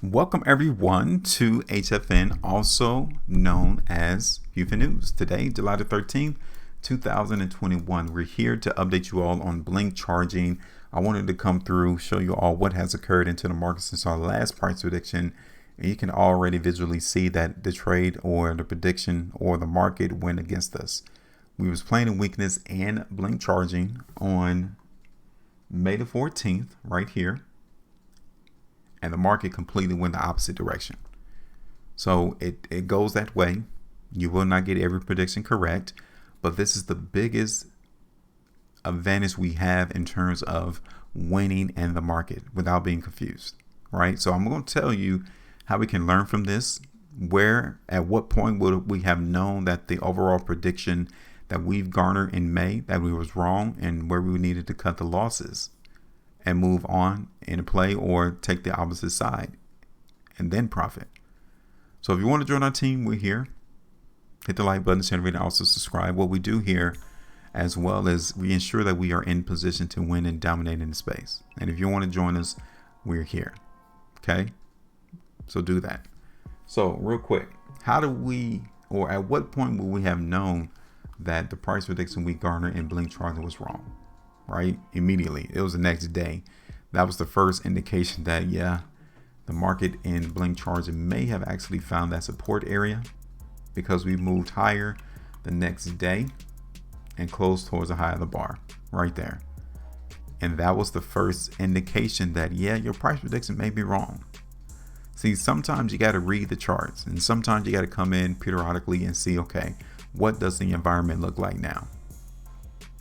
Welcome everyone to HueFin, also known as HueFin News. Today, July the 13th, 2021. We're here to update you all on BLNK charging. I wanted to come through, show you all what has occurred into the market since our last price prediction. And you can already visually see that the trade or the prediction or the market went against us. We was playing in weakness and BLNK charging on May the 14th, right here. And the market completely went the opposite direction. So it goes that way. You will not get every prediction correct, but this is the biggest advantage we have in terms of winning in the market without being confused, right? So I'm going to tell you how we can learn from this, where, at what point would we have known that the overall prediction that we've garnered in May, that we was wrong, and where we needed to cut the losses and move on in a play or take the opposite side and then profit. So if you want to join our team, we're here. Hit the like button, share the video, also subscribe. What we do here as well as we ensure that we are in position to win and dominate in the space. And if you want to join us, we're here. Okay, so do that. So real quick, how do we, or at what point will we have known that the price prediction we garnered in BLNK charging was wrong? Right? Immediately. It was the next day. That was the first indication that, yeah, the market in BLNK charging may have actually found that support area because we moved higher the next day and closed towards the high of the bar right there. And that was the first indication that, yeah, your price prediction may be wrong. See, sometimes you got to read the charts and sometimes you got to come in periodically and see, okay, what does the environment look like now?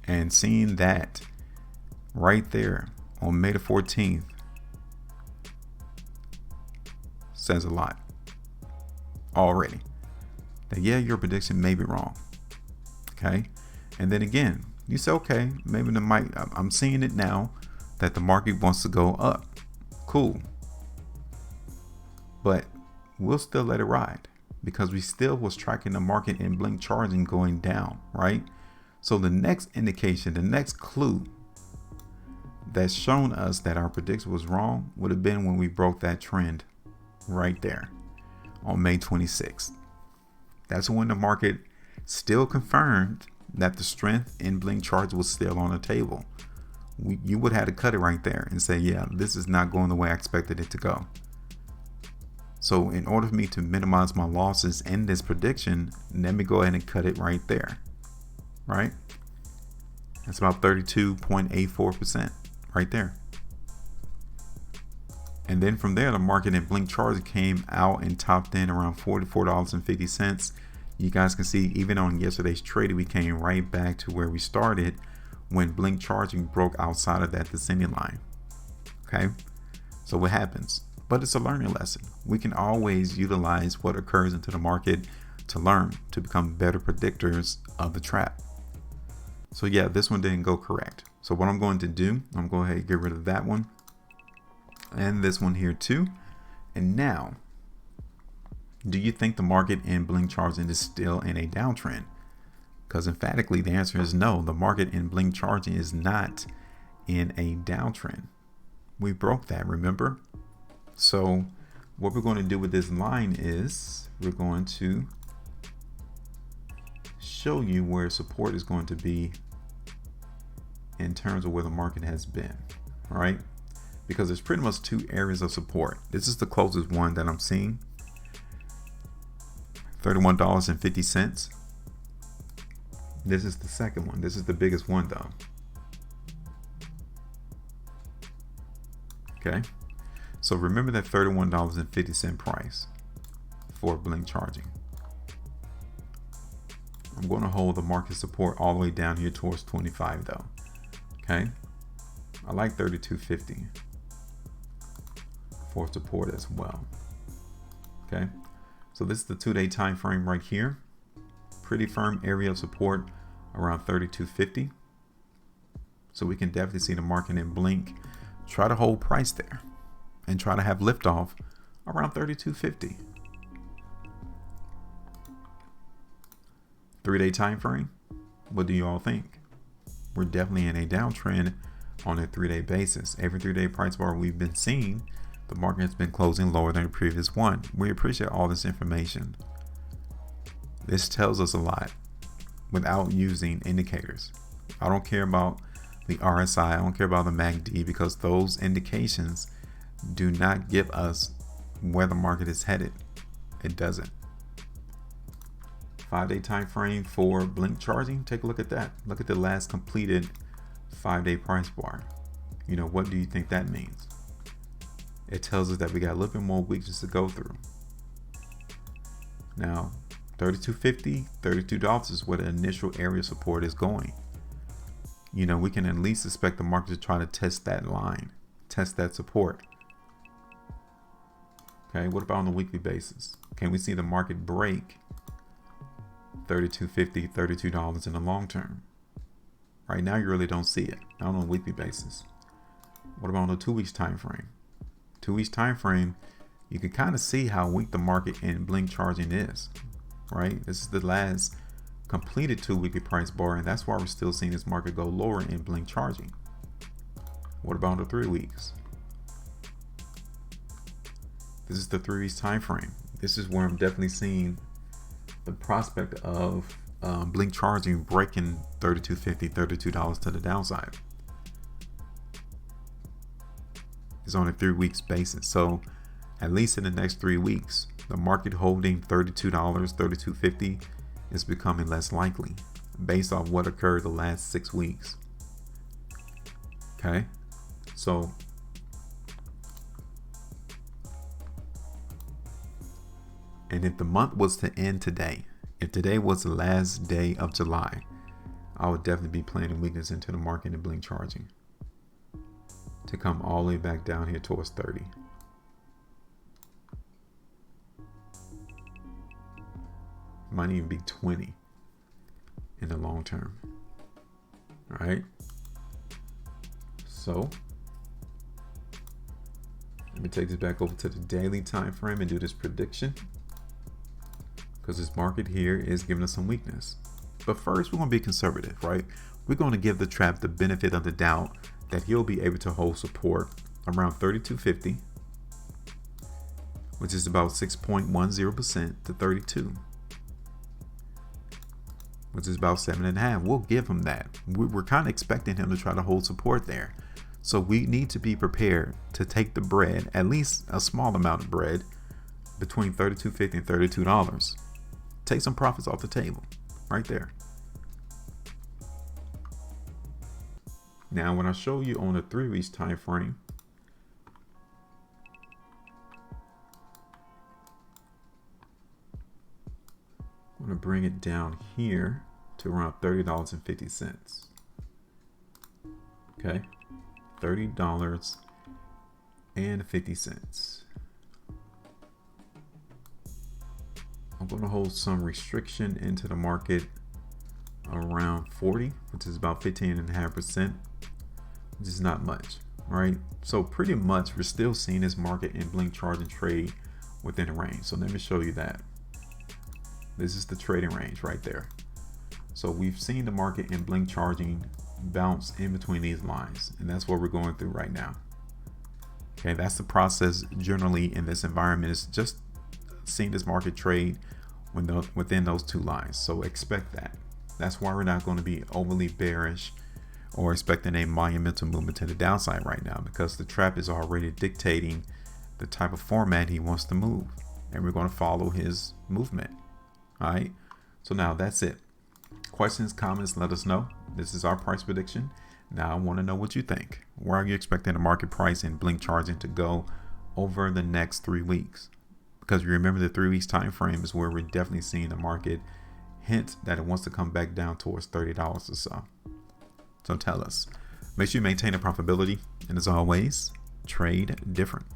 And seeing that right there on May the 14th says a lot already. That, yeah, your prediction may be wrong. Okay. And then again, you say, okay, maybe I'm seeing it now that the market wants to go up. Cool. But we'll still let it ride because we still was tracking the market in BLNK charging going down, right? So the next indication, the next clue that's shown us that our prediction was wrong would have been when we broke that trend right there on May 26th. That's when the market still confirmed that the strength in BLNK charge was still on the table. You would have to cut it right there and say, yeah, this is not going the way I expected it to go. So in order for me to minimize my losses in this prediction, let me go ahead and cut it right there. Right? That's about 32.84% right there. And then from there, the market in BLNK charging came out and topped in around $44.50. You guys can see even on yesterday's trade, we came right back to where we started when BLNK charging broke outside of that descending line. Okay, so what happens? But it's a learning lesson. We can always utilize what occurs into the market to learn, to become better predictors of the trap. So yeah, this one didn't go correct. So what I'm going to do, I'm going to go ahead and get rid of that one and this one here too. And now, do you think the market in BLNK charging is still in a downtrend? Because emphatically the answer is no. The market in BLNK charging is not in a downtrend. We broke that, remember? So what we're going to do with this line is we're going to show you where support is going to be in terms of where the market has been, right? Because there's pretty much two areas of support. This is the closest one that I'm seeing, $31.50. This is the second one. This is the biggest one though. Okay, so remember that $31.50 price for BLNK charging. I'm going to hold the market support all the way down here towards 25 though. Okay, I like 32.50 for support as well. Okay, so this is the 2-day time frame right here. Pretty firm area of support around 32.50. So we can definitely see the market in BLNK try to hold price there and try to have liftoff around 32.50. 3-day time frame. What do you all think? We're definitely in a downtrend on a 3-day basis. Every 3-day price bar we've been seeing, The market has been closing lower than the previous one. We appreciate all this information. This tells us a lot without using indicators. I don't care about the RSI. I don't care about the MACD because those indications do not give us where the market is headed. It doesn't. 5-day time frame for blink charging. Take a look at that. Look at the last completed 5-day price bar. What do you think that means? It tells us that we got a little bit more weakness to go through. Now, $32.50, $32 is where the initial area support is going. We can at least expect the market to try to test that line, test that support. Okay, what about on a weekly basis? Can we see the market break $32.50, $32 in the long term? Right now, you really don't see it, not on a weekly basis. What about on a 2 weeks time frame? 2 weeks time frame, you can kind of see how weak the market in blink charging is, right? This is the last completed 2 weekly price bar, and that's why we're still seeing this market go lower in blink charging. What about on the 3 weeks? This is the 3 weeks time frame. This is where I'm definitely seeing the prospect of blink charging breaking $32.50, $32 to the downside. It's on a 3 weeks basis. So at least in the next 3 weeks, the market holding $32, $32.50 is becoming less likely based off what occurred the last 6 weeks. Okay, so and if the month was to end today, if today was the last day of July, I would definitely be planning weakness into the market and blink charging to come all the way back down here towards 30. Might even be 20 in the long term. All right. So let me take this back over to the daily time frame and do this prediction, because this market here is giving us some weakness. But first, we're going to be conservative, right? We're going to give the trap the benefit of the doubt that he'll be able to hold support around 32.50, which is about 6.10% to 32, which is about 7.5. We'll give him that. We're kind of expecting him to try to hold support there. So we need to be prepared to take the bread, at least a small amount of bread, between $32.50 and $32. Take some profits off the table right there. Now, when I show you on a 3 weeks time frame, I'm going to bring it down here to around $30.50. Okay, $30.50. I'm going to hold some restriction into the market around 40, which is about 15.5%, which is not much, right? So pretty much we're still seeing this market in blink charging trade within a range. So let me show you that. This is the trading range right there. So we've seen the market in blink charging bounce in between these lines, and that's what we're going through right now. Okay, that's the process generally in this environment, is just seeing this market trade within those two lines. So expect that. That's why we're not going to be overly bearish or expecting a monumental movement to the downside right now, because the trap is already dictating the type of format he wants to move, and we're going to follow his movement. All right, so now that's it. Questions, comments, let us know. This is our price prediction. Now I want to know what you think. Where are you expecting the market price in blink charging to go over the next 3 weeks? Because you remember the 3 weeks time frame is where we're definitely seeing the market hint that it wants to come back down towards $30 or so. So tell us. Make sure you maintain a profitability, and as always, trade different.